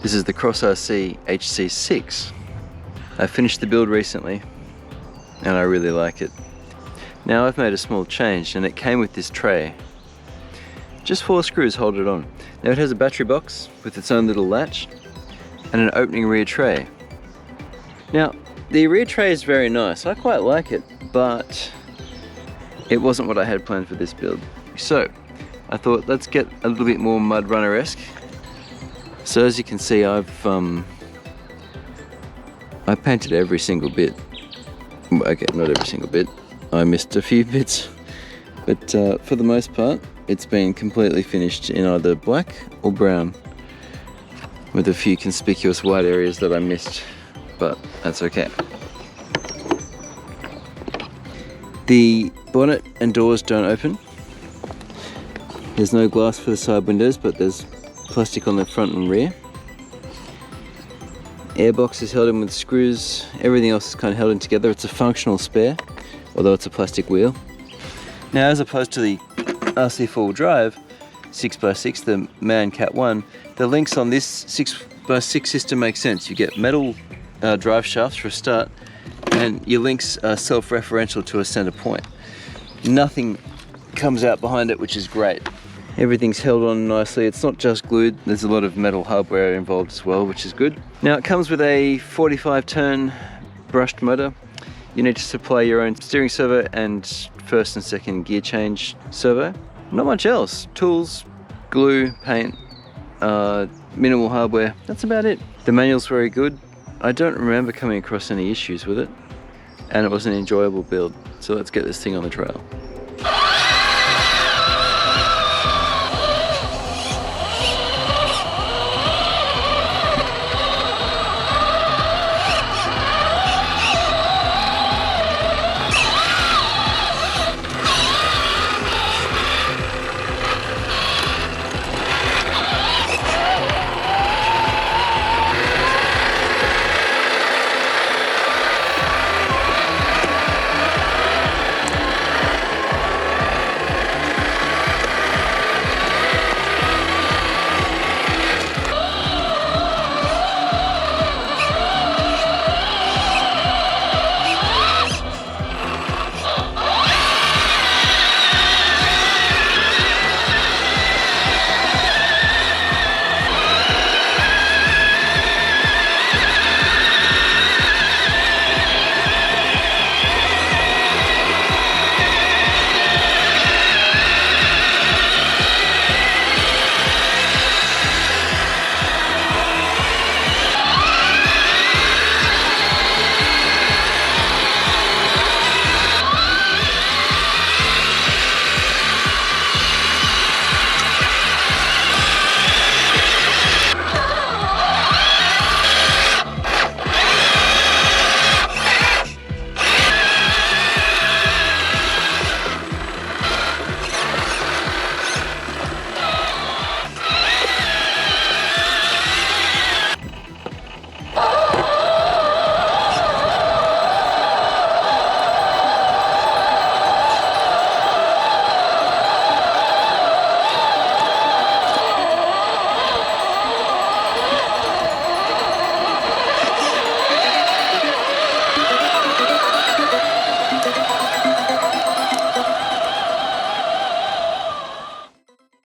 This is the Cross RC HC6. I finished the build recently and I really like it. Now I've made a small change and it came with this tray. Just 4 screws hold it on. Now it has a battery box with its own little latch and an opening rear tray. Now the rear tray is very nice, I quite like it, but it wasn't what I had planned for this build. So I thought let's get a little bit more mud runner-esque. So as you can see, I painted every single bit. Okay, not every single bit. I missed a few bits, but for the most part, it's been completely finished in either black or brown, with a few conspicuous white areas that I missed, but that's okay. The bonnet and doors don't open. There's no glass for the side windows, but there's plastic on the front and rear. Airbox is held in with screws. Everything else is kind of held in together. It's a functional spare, although it's a plastic wheel. Now, as opposed to the RC 4-wheel drive 6x6, the Man Cat 1, the links on this 6x6 system make sense. You get metal drive shafts for a start, and your links are self-referential to a center point. Nothing comes out behind it, which is great. Everything's held on nicely. It's not just glued. There's a lot of metal hardware involved as well, which is good. Now it comes with a 45 turn brushed motor. You need to supply your own steering servo and first and second gear change servo. Not much else. Tools, glue, paint, minimal hardware. That's about it. The manual's very good. I don't remember coming across any issues with it, and it was an enjoyable build. So let's get this thing on the trail.